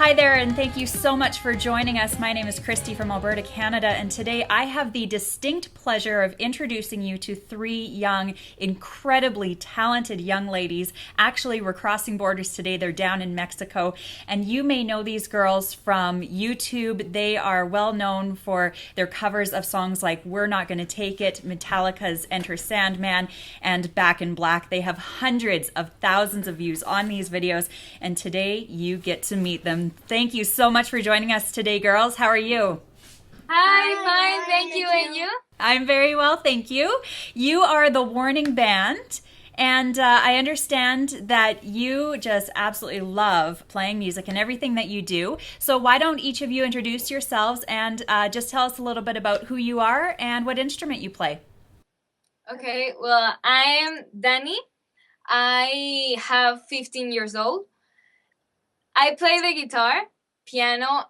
Hi there, and thank you so much for joining us. My name is Christy from Alberta, Canada, and today I have the distinct pleasure of introducing you to three young, incredibly talented young ladies. Actually, we're crossing borders today. They're down in Mexico, and you may know these girls from YouTube. They are well known for their covers of songs like We're Not Gonna Take It, Metallica's Enter Sandman, and Back in Black. They have hundreds of thousands of views on these videos, and today you get to meet them. Thank you so much for joining us today, girls. How are you? Hi, fine, thank you. And you? I'm very well, thank you. You are the Warning Band, and I understand that you just absolutely love playing music and everything that you do. So why don't each of you introduce yourselves and just tell us a little bit about who you are and what instrument you play. Okay, well, I am Dani. I have 15 years old. I play the guitar, piano,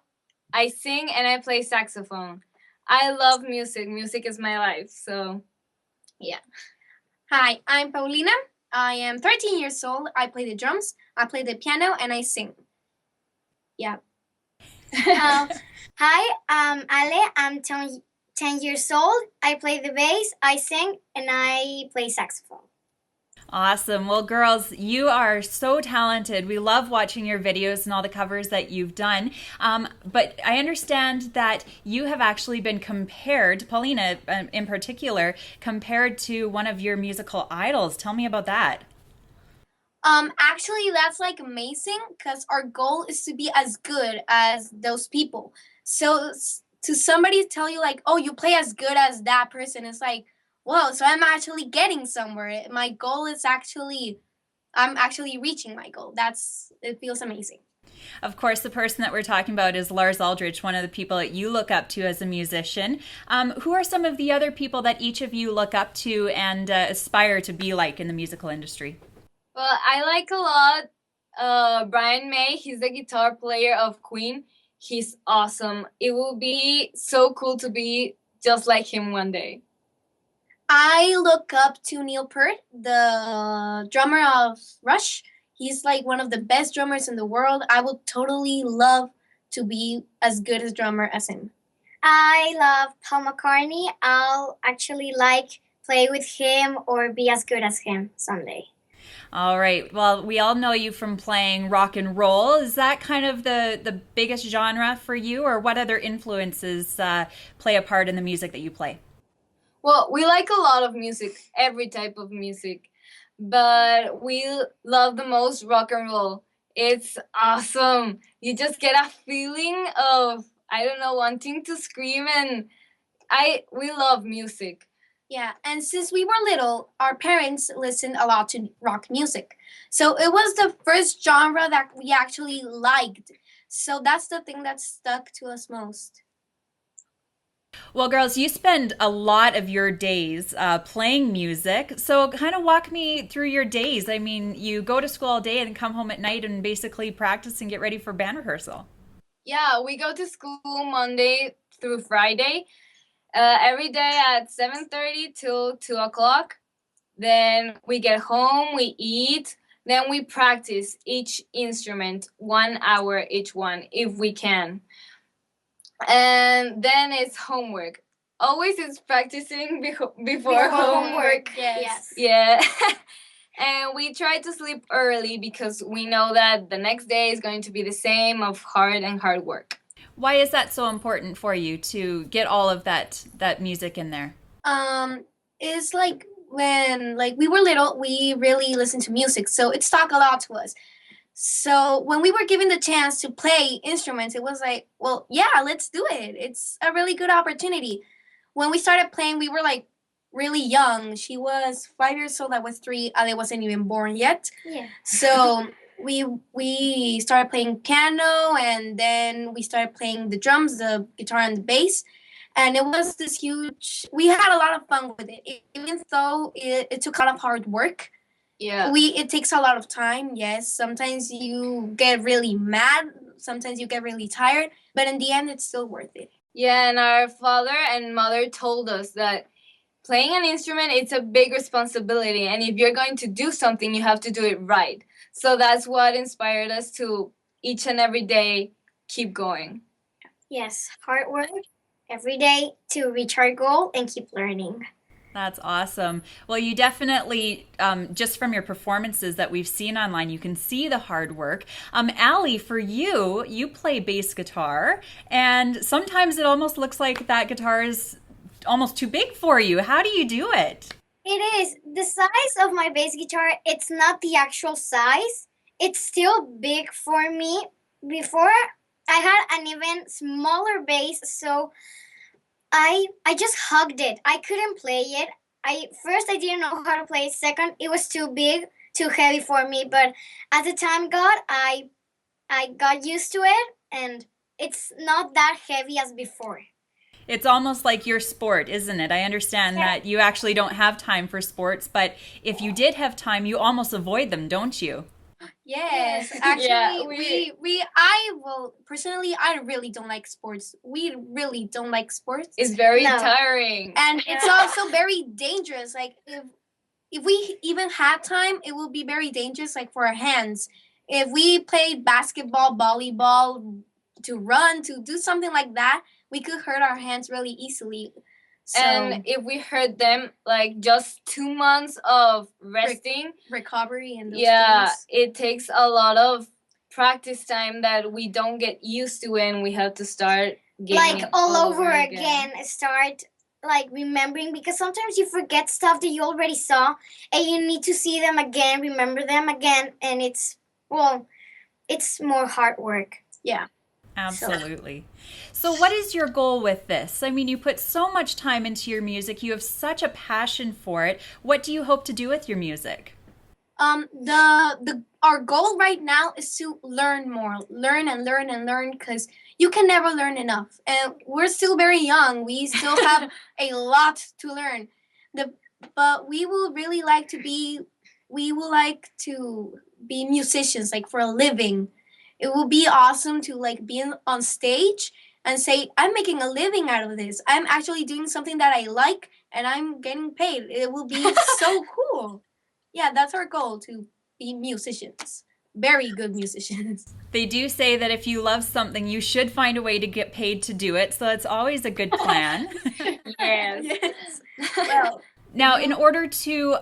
I sing, and I play saxophone. I love music. Music is my life, so yeah. Hi, I'm Paulina. I am 13 years old. I play the drums, I play the piano, and I sing. Yeah. Hi, I'm Ale. I'm 10 years old. I play the bass, I sing, and I play saxophone. Awesome. Well, girls, you are so talented. We love watching your videos and all the covers that you've done. But I understand that you have actually been compared, Paulina in particular, compared to one of your musical idols. Tell me about that. Actually, that's like amazing because our goal is to be as good as those people. So to somebody tell you like, oh, you play as good as that person, it's like, whoa, so I'm actually getting somewhere. My goal is I'm actually reaching my goal. It feels amazing. Of course, the person that we're talking about is Lars Ulrich, one of the people that you look up to as a musician. Who are some of the other people that each of you look up to and aspire to be like in the musical industry? Well, I like a lot Brian May. He's the guitar player of Queen. He's awesome. It will be so cool to be just like him one day. I look up to Neil Peart, the drummer of Rush. He's like one of the best drummers in the world. I would totally love to be as good a drummer as him. I love Paul McCartney. I'll actually play with him or be as good as him someday. All right. Well, we all know you from playing rock and roll. Is that kind of the biggest genre for you, or what other influences play a part in the music that you play? Well, we like a lot of music, every type of music, but we love the most rock and roll. It's awesome. You just get a feeling of, I don't know, wanting to scream, and we love music. Yeah, and since we were little, our parents listened a lot to rock music. So it was the first genre that we actually liked. So that's the thing that stuck to us most. Well, girls, you spend a lot of your days playing music. So kind of walk me through your days. I mean, you go to school all day and come home at night and basically practice and get ready for band rehearsal. Yeah, we go to school Monday through Friday, every day at 7:30 till 2 o'clock. Then we get home, we eat, then we practice each instrument 1 hour each one if we can. And then it's homework. Always it's practicing before homework. Yes. Yeah. And we try to sleep early because we know that the next day is going to be the same of hard work. Why is that so important for you to get all of that music in there? It's like when we were little, we really listened to music, so it stuck a lot to us. So when we were given the chance to play instruments, it was like, well, yeah, let's do it. It's a really good opportunity. When we started playing, we were like really young. She was 5 years old, I was 3, Ale wasn't even born yet. Yeah. So we started playing piano, and then we started playing the drums, the guitar, and the bass. And it was this huge, we had a lot of fun with it, even though it took a lot of hard work. Yeah. It takes a lot of time, yes. Sometimes you get really mad, sometimes you get really tired, but in the end, it's still worth it. Yeah, and our father and mother told us that playing an instrument, it's a big responsibility. And if you're going to do something, you have to do it right. So that's what inspired us to each and every day keep going. Yes, hard work every day to reach our goal and keep learning. That's awesome. Well, you definitely, just from your performances that we've seen online, you can see the hard work. Allie, for you, you play bass guitar, and sometimes it almost looks like that guitar is almost too big for you. How do you do it? It is. The size of my bass guitar, it's not the actual size. It's still big for me. Before, I had an even smaller bass, so I just hugged it. I couldn't play it. I didn't know how to play it. Second, it was too big, too heavy for me. But as the time got, I got used to it, and it's not that heavy as before. It's almost like your sport, isn't it? I understand that you actually don't have time for sports, but if you did have time, you almost avoid them, don't you? Yes, Yeah, actually, I will personally, I really don't like sports. We really don't like sports, It's very No. tiring. and it's also very dangerous. Like if we even had time, it will be very dangerous. Like for our hands, if we played basketball, volleyball, to run, to do something like that, we could hurt our hands really easily. So And if we hurt them, like just 2 months of resting, recovery and those yeah, things. it takes a lot of practice time that we don't get used to, and we have to start getting Like it all over again. Start like remembering, because sometimes you forget stuff that you already saw and you need to see them again, remember them again, and it's more hard work. Yeah. Absolutely. So, what is your goal with this? I mean, you put so much time into your music, you have such a passion for it. What do you hope to do with your music? The our goal right now is to learn more, learn and learn and learn, because you can never learn enough, and we're still very young. We still have a lot to learn. But we will really like to be. We would like to be musicians, like for a living. It will be awesome to like be on stage and say, "I'm making a living out of this. I'm actually doing something that I like, and I'm getting paid." It will be so cool. Yeah, that's our goal, to be musicians. Very good musicians. They do say that if you love something, you should find a way to get paid to do it. So, it's always a good plan. Yes. Yes. Well, Now, in order to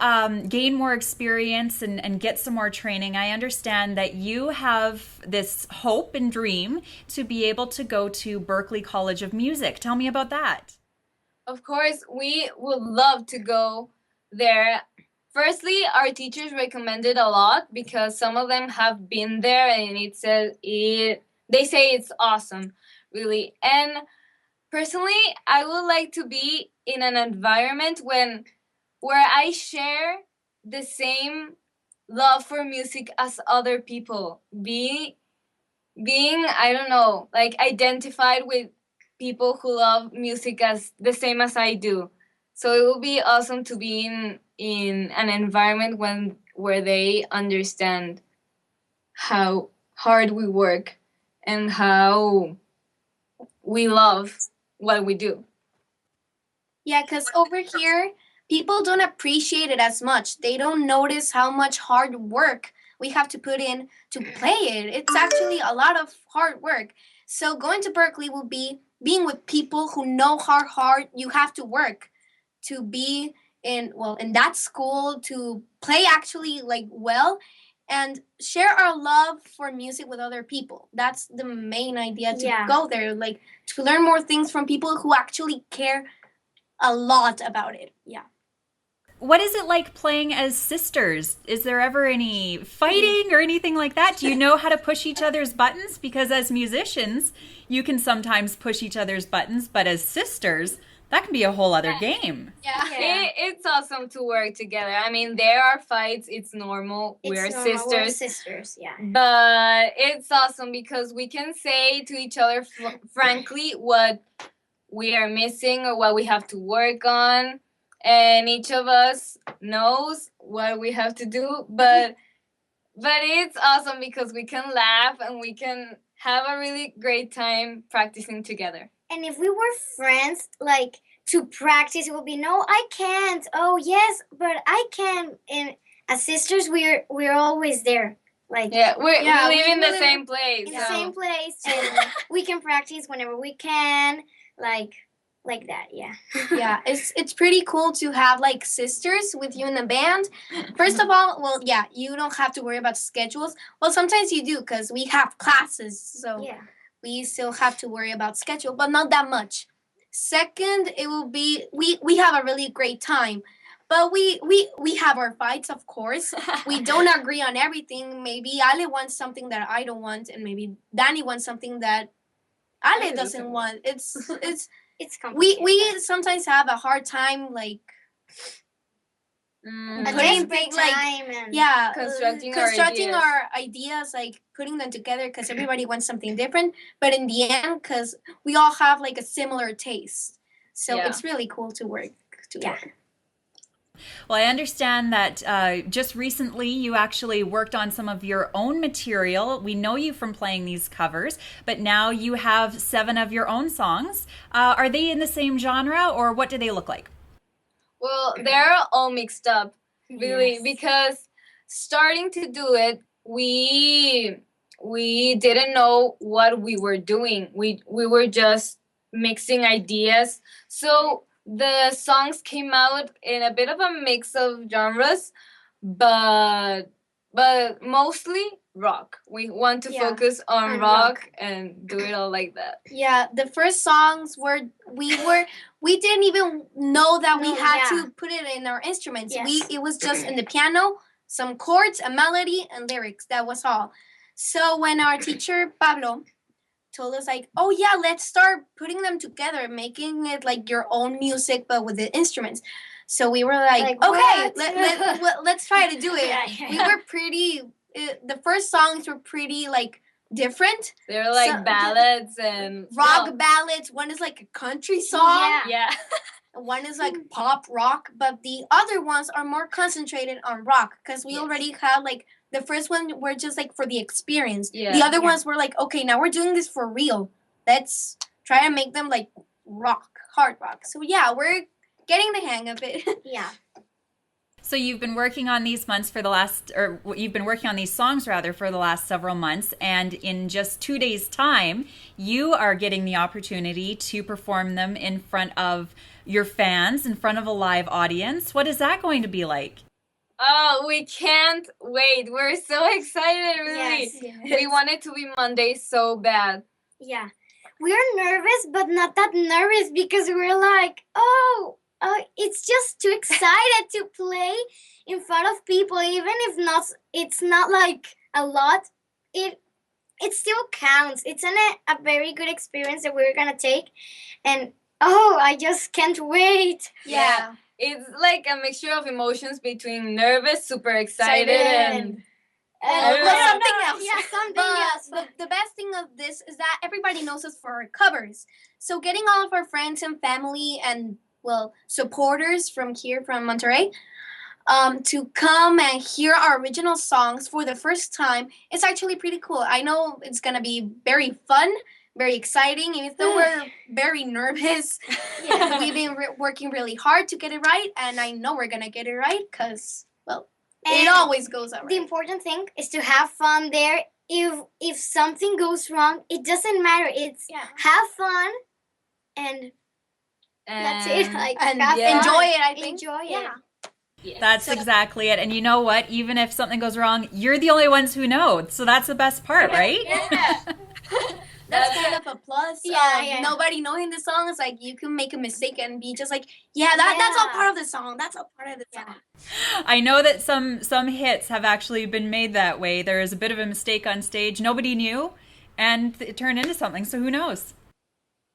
gain more experience and get some more training, I understand that you have this hope and dream to be able to go to Berklee College of Music. Tell me about that. Of course, we would love to go there. Firstly, our teachers recommended a lot because some of them have been there, and they say it's awesome, really. And personally, I would like to be in an environment where I share the same love for music as other people. Being, I don't know, like identified with people who love music as the same as I do. So it will be awesome to be in an environment where they understand how hard we work and how we love what we do. yeah, because over here, people don't appreciate it as much. They don't notice how much hard work we have to put in to play it. It's actually a lot of hard work. So going to Berkeley will be being with people who know how hard you have to work to be in that school, to play actually like well, and share our love for music with other people. That's the main idea, to Yeah. go there, like to learn more things from people who actually care a lot about it. Yeah. What is it like playing as sisters? Is there ever any fighting or anything like that? Do you know how to push each other's buttons? Because as musicians, you can sometimes push each other's buttons, but as sisters, that can be a whole other game. Yeah. It's awesome to work together. I mean, there are fights. It's normal. It's We're normal. sisters. We're sisters, yeah. But it's awesome because we can say to each other frankly what we are missing or what we have to work on, and each of us knows what we have to do. But it's awesome because we can laugh and we can have a really great time practicing together. And if we were friends, like to practice, it would be no, I can't. Oh yes, but I can. And as sisters, we're always there Like Yeah, we Yeah, live we in the live same place. in so. the same place, and we can practice whenever we can, like that. Yeah. Yeah, it's pretty cool to have like sisters with you in the band. First of all, well, yeah, you don't have to worry about schedules. Well, sometimes you do because we have classes, so Yeah. we still have to worry about schedule, but not that much. Second, it will be we have a really great time, but we have our fights, of course. We don't agree on everything. Maybe Ale wants something that I don't want, and maybe Danny wants something that Ale doesn't want. It's It's complicated. we sometimes have a hard time like Mm. a putting desperate things like time and Constructing our our ideas, like putting them together because everybody wants something different. But in the end, because we all have like a similar taste, so Yeah. it's really cool to work together. Well, I understand that just recently you actually worked on some of your own material. We know you from playing these covers, but now you have 7 of your own songs. Are they in the same genre, or what do they look like? Well, they're all mixed up, really, Yes. because starting to do it, we didn't know what we were doing. We were just mixing ideas. So the songs came out in a bit of a mix of genres, but mostly rock. We want to Yeah, focus on on rock and do it all like that. Yeah, the first songs we didn't even know that we No, had yeah. to put it in our instruments. Yes. It was just in the piano, some chords, a melody, and lyrics. That was all. So when our teacher Pablo told us like, oh yeah, let's start putting them together, making it like your own music but with the instruments. So we were like okay, what? let's try to do it. Yeah. We were pretty. The first songs were pretty like different. They're like So- ballads and Rock ballads. One is like a country song. Yeah. Yeah. One is like pop rock, but the other ones are more concentrated on rock because we Yes. already had like the first one were just like for the experience. Yeah. The other Yeah. ones were like, okay, now we're doing this for real. Let's try to make them like rock, hard rock. So yeah, we're getting the hang of it. Yeah. So you've been working on these months for the last, or you've been working on these songs rather for the last several months, and in just 2 days' time, you are getting the opportunity to perform them in front of your fans, in front of a live audience. What is that going to be like? Oh, we can't wait. We're so excited, really. Yes. We want it to be Monday so bad. Yeah. We're nervous, but not that nervous because we're like, it's just too excited to play in front of people, even if not, it's not like a lot. It still counts. It's a very good experience that we're gonna take, and I just can't wait. Yeah. It's like a mixture of emotions between nervous, super excited, Excited and Well, something else. Yeah, something But else. the best thing of this is that everybody knows us for our covers. So getting all of our friends and family and well supporters from here from Monterrey to come and hear our original songs for the first time, it's actually pretty cool. I know it's gonna be very fun, very exciting, even though we're very nervous. Yeah. We've been working really hard to get it right, and I know we're gonna get it right because well, it And always goes out the right. important thing is to have fun there. If something goes wrong, it doesn't matter. It's have fun and that's it. Like And have fun. enjoy it. I think. Enjoy it. Yeah. yeah. That's exactly it. And you know what? Even if something goes wrong, you're the only ones who know. So that's the best part, right? Yeah. That's kind of a plus. Yeah. Nobody knowing the song is like you can make a mistake and be just like, that's all Yeah. part of the song. That's all part of the Yeah. song. I know that some hits have actually been made that way. There is a bit of a mistake on stage. Nobody knew, and it turned into something. So who knows?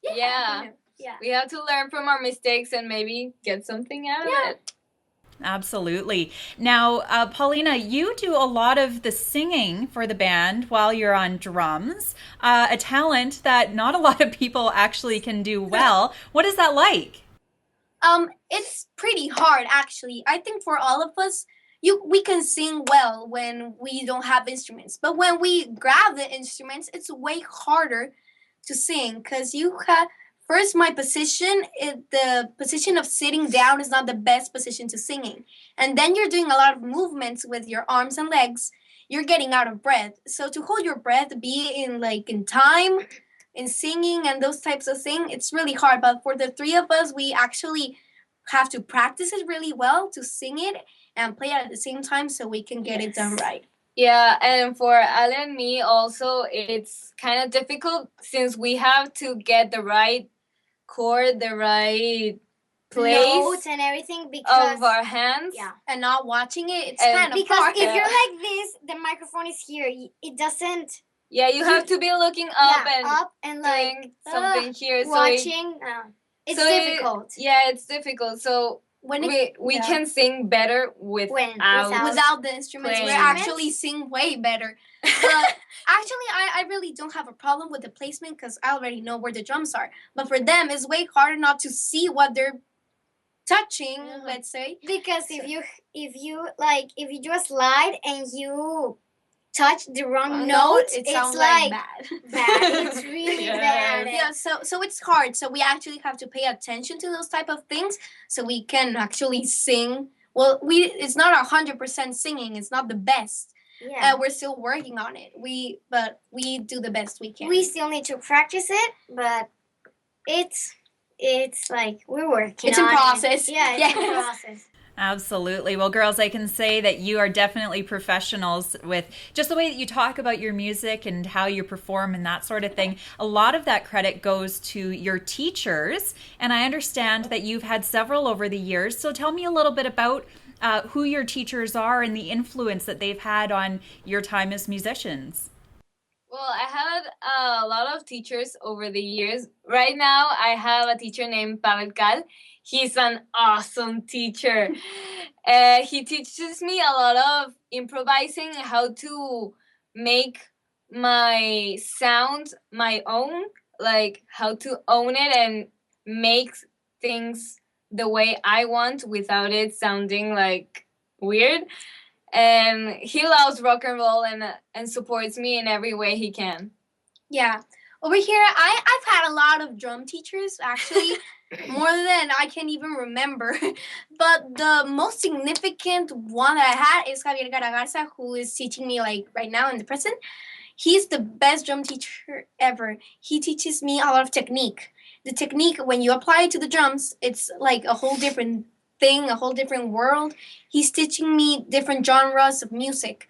Yeah. Yeah. We have to learn from our mistakes and maybe get something out of it. Absolutely. Now, Paulina, you do a lot of the singing for the band while you're on drums, a talent that not a lot of people actually can do well. What is that like? It's pretty hard actually. I think for all of us, we can sing well when we don't have instruments, but when we grab the instruments, it's way harder to sing because you have first my position. The position of sitting down is not the best position to singing, and then you're doing a lot of movements with your arms and legs. you're getting out of breath. So to hold your breath, be in time, in singing and those types of things, it's really hard. But for the three of us, we actually have to practice it really well to sing it and play it at the same time so we can get it done right. Yeah, and for Ale and me also, it's kind of difficult since we have to get the right chord, the right place Notes and everything because of our hands. yeah. And not watching it, it's And kind of Because hard. if you're like this, the microphone is here. It doesn't. Yeah, you have to be looking up and up and like doing something here. watching. It's difficult. It's difficult. So when we can sing better without the instruments. playing. We actually sing way better. But actually, I really don't have a problem with the placement because I already know where the drums are. But for them, it's way harder not to see what they're touching. Let's say Because if you do a slide and you touch the wrong note, it it's sounds like bad. It's really bad. Yeah, so it's hard. So we actually have to pay attention to those type of things so we can actually sing. Well, it's not 100% singing. It's not the best. Yeah. We're still working on it. But we do the best we can. We still need to practice it, but it's like we're working. It's in process. Yeah, it's in process. Absolutely. Well, girls, I can say that you are definitely professionals with just the way that you talk about your music and how you perform and that sort of thing. A lot of that credit goes to your teachers, and I understand that you've had several over the years. So tell me a little bit about who your teachers are and the influence that they've had on your time as musicians. Well, I had a lot of teachers over the years. Right now, I have a teacher named Pavel Cal. He's an awesome teacher. He teaches me a lot of improvising, how to make my sound my own, like how to own it and make things the way I want without it sounding like weird. And he loves rock and roll and supports me in every way he can. Yeah. Over here, I've had a lot of drum teachers, actually, more than I can even remember. But the most significant one that I had is Javier Garagarza, who is teaching me like right now in the present. He's the best drum teacher ever. He teaches me a lot of technique. The technique, when you apply it to the drums, it's like a whole different thing, a whole different world. He's teaching me different genres of music.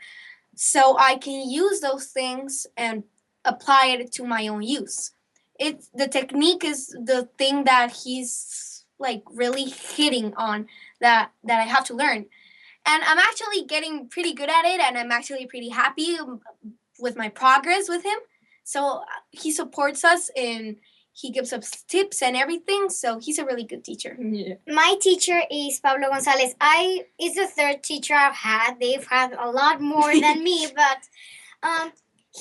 So I can use those things and apply it to my own use. The technique is the thing that he's like really hitting on that I have to learn. And I'm actually getting pretty good at it, and I'm actually pretty happy with my progress with him. So he supports us and he gives us tips and everything. So he's a really good teacher. Yeah. My teacher is Pablo Gonzalez. Is the third teacher I've had. They've had a lot more than me, but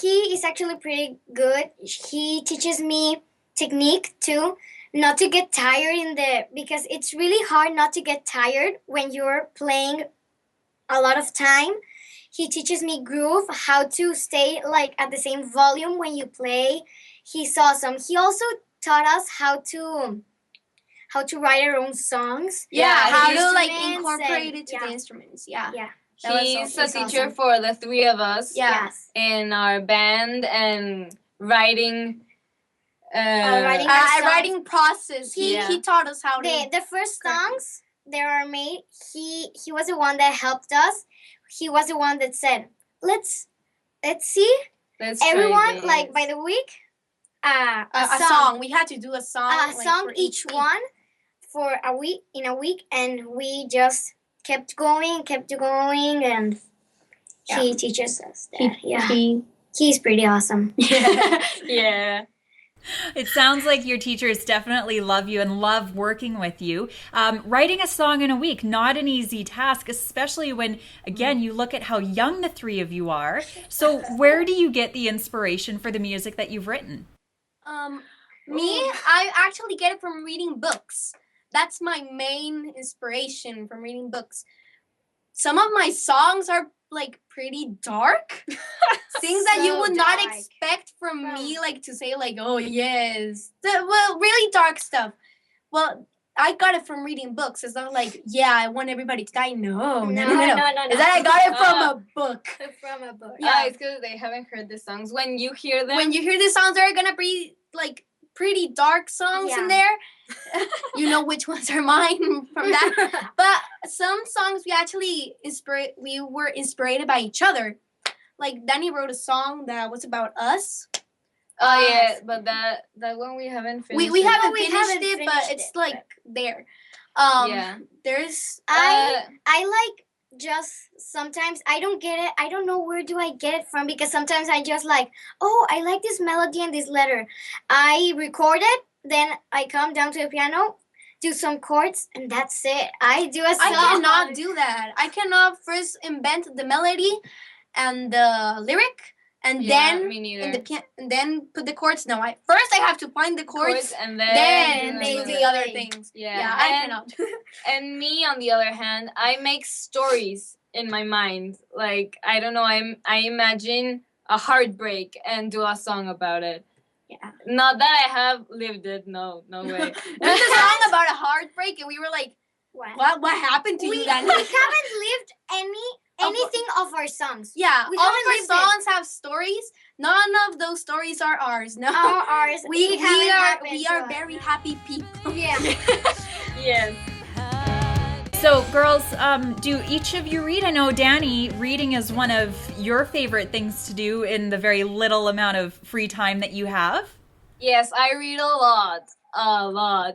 he is actually pretty good. He teaches me technique too, not to get tired because it's really hard not to get tired when you're playing a lot of time. He teaches me groove, how to stay like at the same volume when you play. He's awesome. He also taught us how to write our own songs. How to like instruments incorporate and- it to the instruments. Yeah. Yeah. He's a That's teacher awesome. for the three of us Yes. in our band and writing. Writing Writing process. He Yeah. he taught us how to. The first songs that are made, he was the one that helped us. He was the one that said, let's see. Let's try Everyone, this. like by the week, a song. We had to do a song. a like, song for each week. one for a week, and we just kept going, and he teaches us that. He's pretty awesome. Yeah. It sounds like your teachers definitely love you and love working with you. Writing a song in a week, not an easy task, especially when, again, you look at how young the three of you are. So where do you get the inspiration for the music that you've written? I actually get it from reading books. That's my main inspiration, from reading books. Some of my songs are like pretty dark. Things that you So would not dark. expect from me, like to say like, oh yes. Well, really dark stuff. Well, I got it from reading books. It's not like, yeah, I want everybody to die. No. No. It's that I got it from a book. From a book. Yeah. It's because they haven't heard the songs. When you hear them, When you hear these songs, there are gonna be like pretty dark songs in there. You know which ones are mine from that. But some songs we were inspired by each other. Like Danny wrote a song that was about us. Oh yeah, but that one we haven't finished. We it. haven't we finished haven't it, but finished it's it, like there. Yeah. There's I like just sometimes I don't get it. I don't know where do I get it from because sometimes I just like, oh, I like this melody and this letter. I record it, then I come down to the piano, do some chords, and that's it. I do a song. I cannot do that. I cannot first invent the melody and the lyric, and Yeah, then me neither. and then put the chords. No, I have to find the chords, and then do do the the other melody. things. Yeah, I and- cannot. And me, on the other hand, I make stories in my mind. Like, I don't know, I imagine a heartbreak and do a song about it. Yeah. Not that I have lived it. No way. There's a song about a heartbreak, and we were like, "What happened to We you, Danny?" haven't lived anything of our songs. Yeah, We all of haven't our lived it. songs have stories. None of those stories are ours. No, Ours. we haven't happened we to are us. very happy people. Yeah. Yes. So, girls, do each of you read? I know, Danny, reading is one of your favorite things to do in the very little amount of free time that you have. Yes, I read a lot. I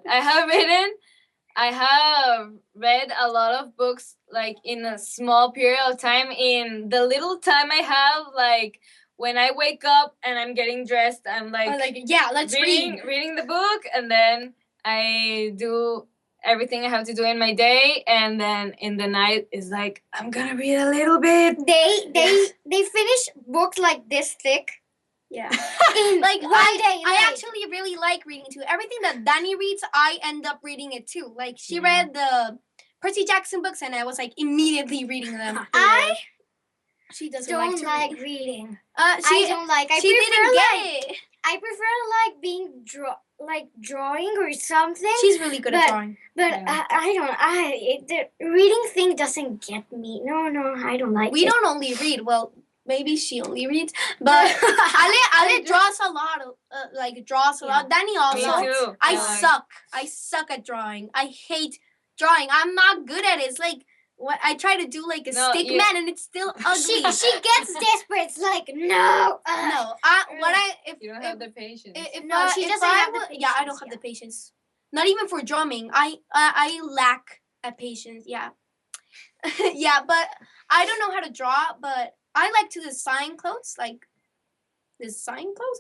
have read a lot of books, like, in a small period of time. In the little time I have, like, when I wake up and I'm getting dressed, I'm Let's read. reading the book, and then I do everything I have to do in my day, and then in the night is like, I'm gonna read a little bit. They finish books like this thick. Yeah. In Like one I day. I actually really like reading too. Everything that Danny reads, I end up reading it too. Like she read the Percy Jackson books, and I was like immediately reading them. She doesn't don't like to like reading. read. I don't like. I she prefer didn't like get it. I prefer like being drawing or something. She's really good at drawing. But Yeah. I don't. The reading thing doesn't get me. No, I don't like We it. don't only read. Well, maybe she only reads, but Ale draws a lot. Draws a lot. Danny Me also. too. I suck at drawing. I hate drawing. I'm not good at it. It's like what I try to do like a No, stick you- man, and it's still ugly. She gets desperate. It's like no. No, if You don't have the patience. if No, she if doesn't I have the would- Yeah, I don't patience, have yeah. the patience. Not even for drumming. I lack at patience. Yeah, yeah, but I don't know how to draw. But I like to design clothes. I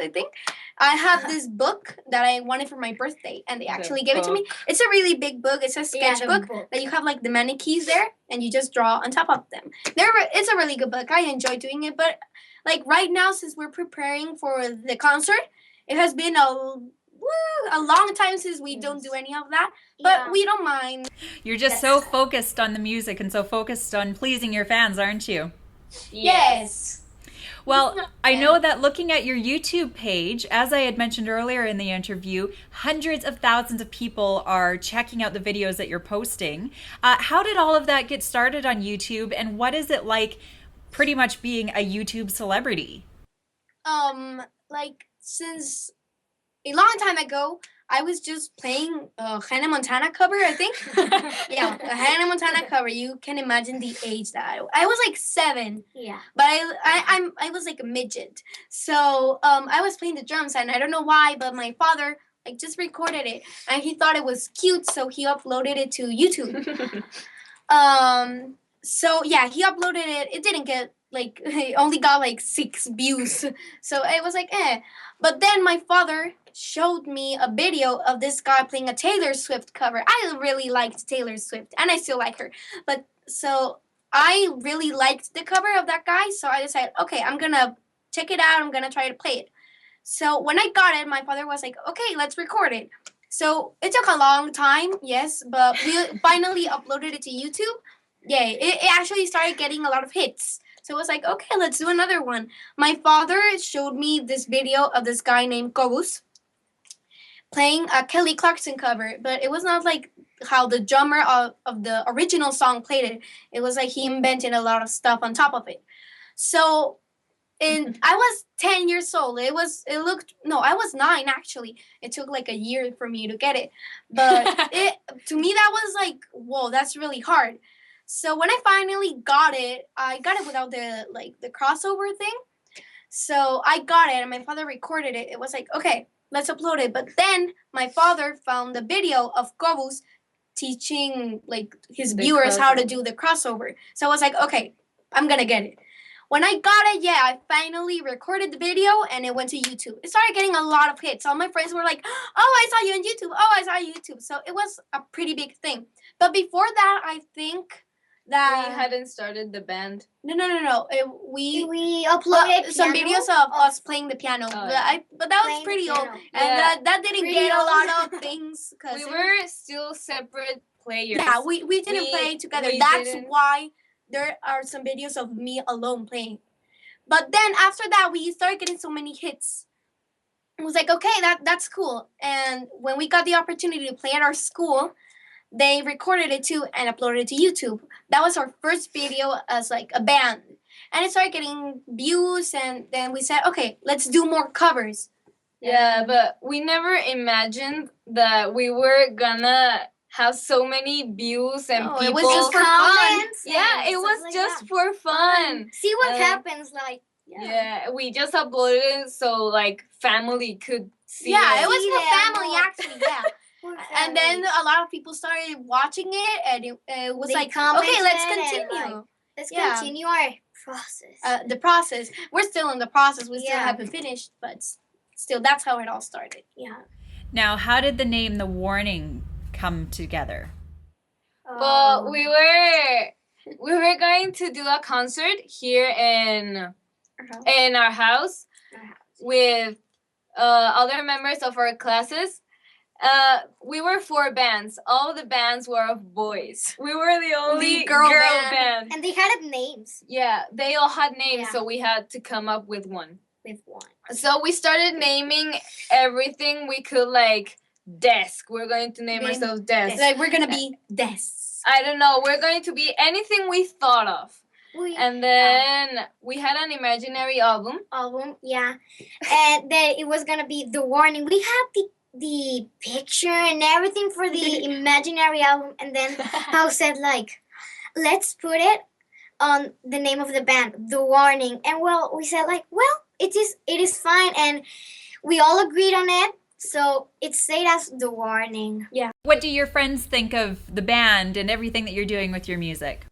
think I have this book that I wanted for my birthday, and they The actually gave it to me. It's a really big book. It's a sketchbook that you have like the mannequins there, and you just draw on top of them. It's a really good book. I enjoy doing it, but like right now, since we're preparing for the concert, it has been a long time since we don't do any of that. But we don't mind. You're just so focused on the music and so focused on pleasing your fans, aren't you? Yes. Well, I know that looking at your YouTube page, as I had mentioned earlier in the interview, hundreds of thousands of people are checking out the videos that you're posting. How did all of that get started on YouTube, and what is it like pretty much being a YouTube celebrity? Like since a long time ago, I was just playing a Hannah Montana cover, I think. Yeah, a Hannah Montana cover. You can imagine the age that I was like 7. Yeah. But I was like a midget. So I was playing the drums, and I don't know why, but my father like just recorded it, and he thought it was cute, so he uploaded it to YouTube. So yeah, he uploaded it. It didn't get like it only got like 6 views. So it was like But then my father showed me a video of this guy playing a Taylor Swift cover. I really liked Taylor Swift, and I still like her. But so I really liked the cover of that guy, so I decided, okay, I'm gonna check it out. I'm gonna try to play it. So when I got it, my father was like, okay, let's record it. So it took a long time, yes, but we finally uploaded it to YouTube. Yeah, it actually started getting a lot of hits. So it was like, okay, let's do another one. My father showed me this video of this guy named Kobus playing a Kelly Clarkson cover, but it was not like how the drummer of the original song played it. It was like he invented a lot of stuff on top of it. So, and I was 10 years old. I was 9 actually. It took like a year for me to get it. But to me that was like, whoa, that's really hard. So when I finally got it, I got it without the crossover thing. So I got it and my father recorded it. It was like, okay, let's upload it. But then my father found the video of Cobus teaching like his viewers how to do the crossover. So I was like, okay, I'm gonna get it. When I got it, I finally recorded the video and it went to YouTube. It started getting a lot of hits. All my friends were like, oh, I saw you on YouTube. Oh, I saw you on YouTube. So it was a pretty big thing. But before that, I think that we hadn't started the band. No. We uploaded some piano videos of us playing the piano. But that was playing pretty the old. piano. And that didn't Pretty get a old. lot of things. We were still separate players. Yeah, we didn't play together. That's why there are some videos of me alone playing. But then after that, we started getting so many hits. It was like, okay, that's cool. And when we got the opportunity to play at our school, they recorded it too and uploaded it to YouTube. That was our first video as like a band. And it started getting views and then we said, okay, let's do more covers. Yeah, but we never imagined that we were gonna have so many views and people. It was just for fun. Yeah, it was like just that. for fun. See what happens, like. Yeah, we just uploaded it so like family could see. Yeah, it. it was See for them family more. actually. Yeah. And then a lot of people started watching it, and it was They like, okay, commented let's and, continue. like, let's Yeah. continue our process. The process. We're still in the process. We still Yeah. haven't finished, but still, that's how it all started. Yeah. Now, how did the name The Warning come together? Well, we were going to do a concert here in our house with other members of our classes. We were 4 bands. All the bands were of boys. We were the only girl band. And they had names. Yeah, they all had names, Yeah. so we had to come up with one. With one. So we started naming everything we could, like desk. We're going to name ourselves desk. Like we're gonna be desks. I don't know. We're going to be anything we thought of. And then we had an imaginary album. Yeah. And then it was gonna be The Warning. We had the picture and everything for the imaginary album, and then House said like, let's put it on the name of the band, The Warning. And well, we said like, well, it is fine, and we all agreed on it. So it stayed as The Warning. Yeah. What do your friends think of the band and everything that you're doing with your music?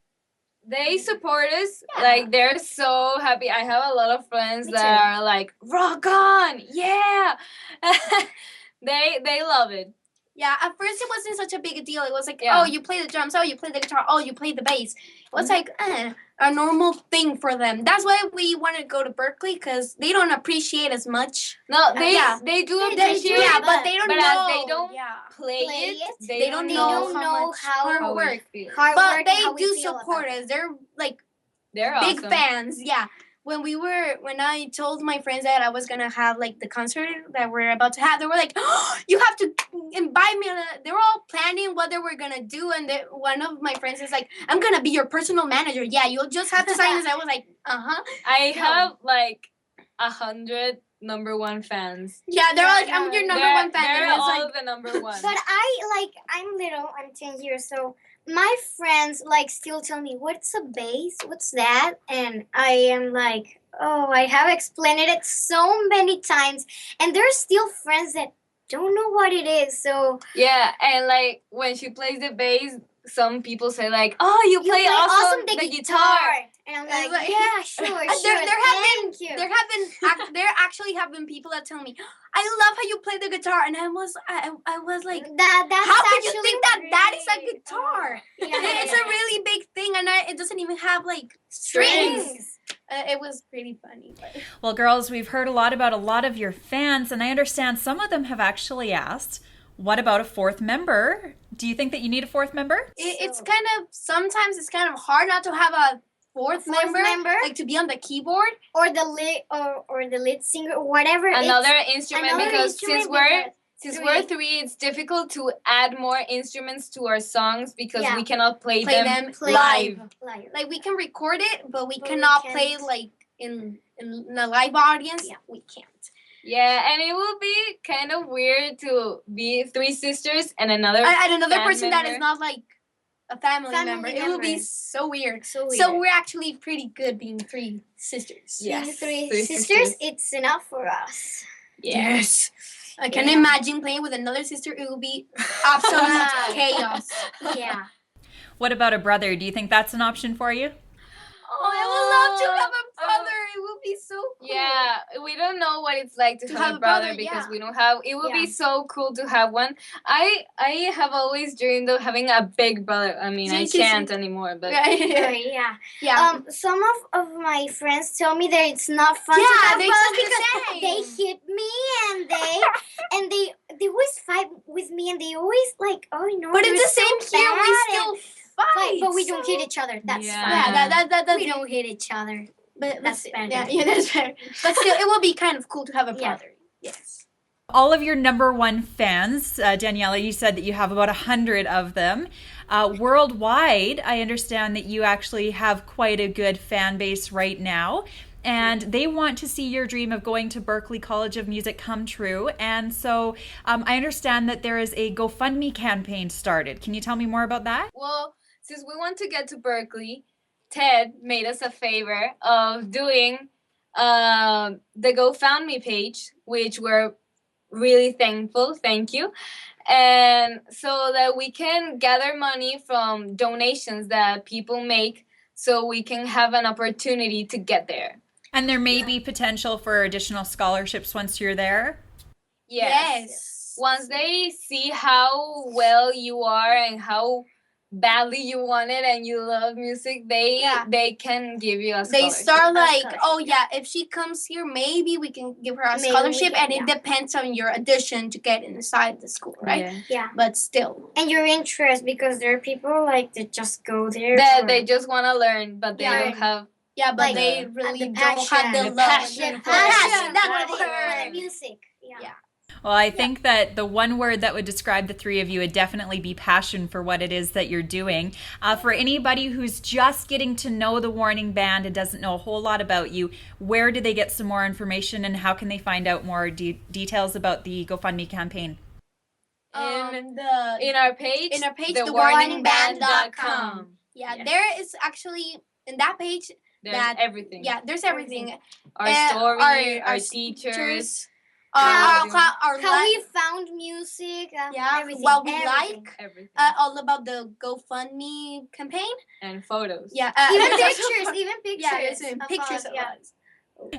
They support us. Like, they're so happy. I have a lot of friends that are like, rock on, yeah. They love it. Yeah, at first it wasn't such a big deal. It was like, oh, you play the drums, oh, you play the guitar, oh, you play the bass. It was like a normal thing for them. That's why we wanted to go to Berkeley, because they don't appreciate as much. No, they do appreciate it. Yeah, but they don't but know. as they don't play it, they don't know how much hard work. Hard But they do support us. They're like they're big awesome. fans. Yeah. When I told my friends that I was gonna have like the concert that we're about to have, they were like, oh, "You have to invite me." They were all planning what they were gonna do, and one of my friends is like, "I'm gonna be your personal manager. Yeah, you'll just have to sign this." I was like, I have like 100 number 1 fans. Yeah, they're like, "I'm your number 1 fan." They're And it's all like, the number 1. But I'm little, I'm 10 years, so my friends like still tell me, what's a bass? What's that? And I am like, oh, I have explained it so many times, and there's still friends that don't know what it is. So yeah, and like when she plays the bass, some people say like, oh, you play awesome the guitar. And I'm And like, it's like- yeah, sure. Thank you. there actually have been people that tell me, "I love how you play the guitar," and I was like, That's "How could you actually think that is a really- guitar? Yeah, It's a really big thing, and it doesn't even have like strings." It was pretty funny. But. Well, girls, we've heard a lot about a lot of your fans, and I understand some of them have actually asked, what about a 4th member? Do you think that you need a 4th member? It's sometimes it's kind of hard not to have a fourth member, like to be on the keyboard or the lead or the lead singer or whatever. Another instrument, because since we're Since Three. we're three, it's difficult to add more instruments to our songs because Yeah. we cannot play Play them them live. Like, Like we can record it, but we But we cannot can't. play like in a live audience. Yeah. We can't. Yeah, and it will be kind of weird to be three sisters and another And another fan person that is member. not like a family member. Family It will be member. so weird. so weird. So we're actually pretty good being three sisters. Yeah. Being Yes, three three sisters, sisters. it's enough for us. Yes. I can Yeah. imagine playing with another sister. It will be absolute chaos. Yeah. What about a brother? Do you think that's an option for you? Oh, I would love to have a brother. It will be so cool. Yeah, we don't know what it's like to have a brother because yeah. we don't have. It would be Yeah. so cool to have one. I have always dreamed of having a big brother. I mean, I Yes. can't anymore, but Yeah. Yeah. Some of my friends tell me that it's not fun to Yeah, have they brothers tell me the because same. they hit me and they always fight with me and they always like, oh no, But you're it's the so same here. We bad still and fight. but we don't hit each other. That's Yeah. fine. Yeah, that's We don't hit each other. But That's yeah, better. yeah, that's fair. But still, it will be kind of cool to have a Yeah. brother. Yes. All of your number one fans, Daniela, you said that you have about 100 of them. Worldwide, I understand that you actually have quite a good fan base right now. And they want to see your dream of going to Berklee College of Music come true. And so I understand that there is a GoFundMe campaign started. Can you tell me more about that? well, since we want to get to Berkeley, Ted made us a favor of doing the GoFundMe page, which we're really thankful. Thank you. And so that we can gather money from donations that people make so we can have an opportunity to get there. And there may be potential for additional scholarships once you're there. Yes. Once they see how well you are and how badly you want it and you love music, they can give you a scholarship. They start like, scholarship, oh yeah, if she comes here, maybe we can give her a Maybe we scholarship, can, and it depends on your audition to get inside the school, right? Yeah. Yeah. But still, And your interest because there are people like that just go there. That for- they just want to learn, but they Yeah. don't have. yeah, but Like, they really the don't have passion. the The love. passion the for passion it. That's for the the word. music. Yeah. Yeah. Well, I think that the one word that would describe the three of you would definitely be passion for what it is that you're doing. For anybody who's just getting to know the Warning Band and doesn't know a whole lot about you, where do they get some more information and how can they find out more details about the GoFundMe campaign? In our page, thewarningband.com. Yeah, Yes. there is actually in that page. There's everything. Yeah, there's everything. Our story, our teachers, our How li- we found music. yeah, everything, what we everything. like. everything, All about the GoFundMe campaign. and photos. Yeah, Even and pictures. Even pictures. Yeah, it's in of pictures us, of yeah. us.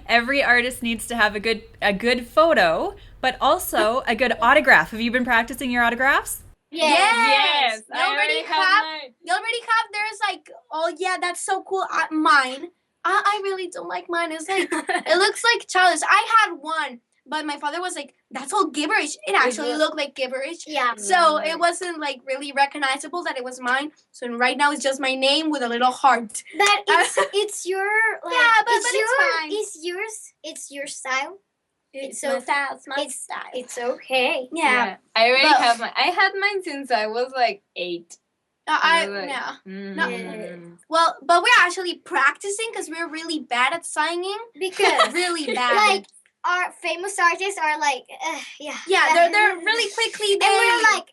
Every artist needs to have a good photo, but also a good autograph. Have you been practicing your autographs? Yes, They I already already have. have mine. They already have. There's like, oh yeah, that's so cool. Mine. I really don't like mine. It's like it looks like childish. I had one, but my father was like, "That's all gibberish." It actually look- looked like gibberish. Yeah. So it wasn't like really recognizable that it was mine. So right now it's just my name with a little heart. But it's your like, Yeah, but it's it's your, fine. it's your style. It's my so style. It's my it's style. it's okay. Yeah. I already But- have mine. I had mine since I was like 8. I was like, yeah. mm. Well, but we're actually practicing because we're really bad at singing. Because Really bad. like our famous artists are like yeah. yeah, they're really quickly. And we're like,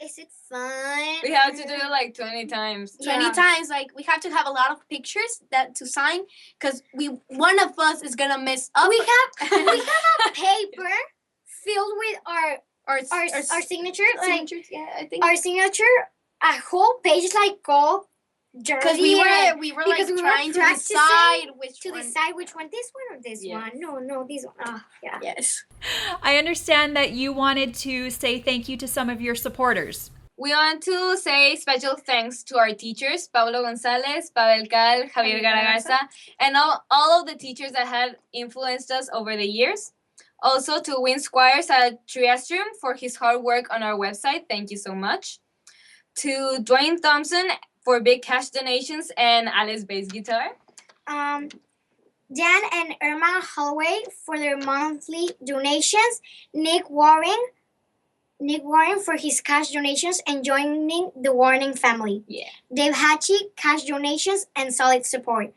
is it fun? We have to do it like 20 times. 20 Yeah. times, like we have to have a lot of pictures that to sign because one of us is gonna mess up. We have a paper filled with our our signature, like signatures. Yeah, I think our signature, a whole page like all dirty. because we were because like we were trying to practicing decide which to one. decide which one, this one or this Yes. one. No, this one. Oh, yeah. Yes. I understand that you wanted to say thank you to some of your supporters. We want to say special thanks to our teachers, Paulo Gonzalez, Pavel Cal, Javier Garagarza, and all of the teachers that have influenced us over the years. Also to Win Squires at Triastrium for his hard work on our website. Thank you so much. To Dwayne Thompson for big cash donations and Alice bass guitar. Dan and Irma Holloway for their monthly donations. Nick Waring Nick Warren for his cash donations and joining the Warning family. Yeah. Dave Hatchie, cash donations and solid support.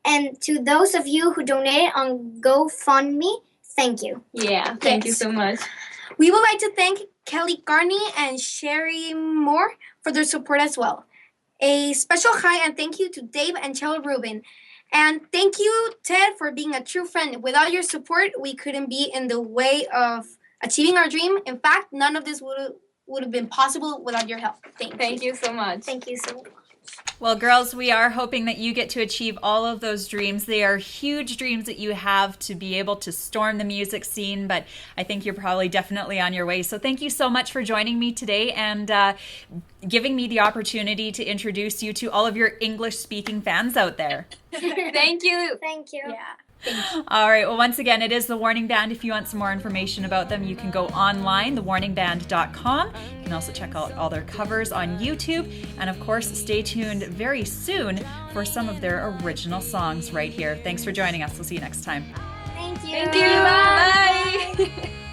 And to those of you who donated on GoFundMe, thank you. Yeah, thank you Yes. so much. We would like to thank Kelly Carney and Sherry Moore for their support as well. A special hi and thank you to Dave and Chell Rubin. And thank you, Ted, for being a true friend. Without your support, we couldn't be in the way of achieving our dream. In fact, none of this would have been possible without your help. Thank you so much. Thank you so much. Well, girls, we are hoping that you get to achieve all of those dreams. They are huge dreams that you have to be able to storm the music scene, but I think you're probably definitely on your way. So thank you so much for joining me today and giving me the opportunity to introduce you to all of your English-speaking fans out there. Thank you. Thank you. All right. Well, once again, it is the Warning Band. If you want some more information about them, you can go online, thewarningband.com. You can also check out all their covers on YouTube. And of course, stay tuned very soon for some of their original songs right here. Thanks for joining us. We'll see you next time. Thank you. Thank you. Bye.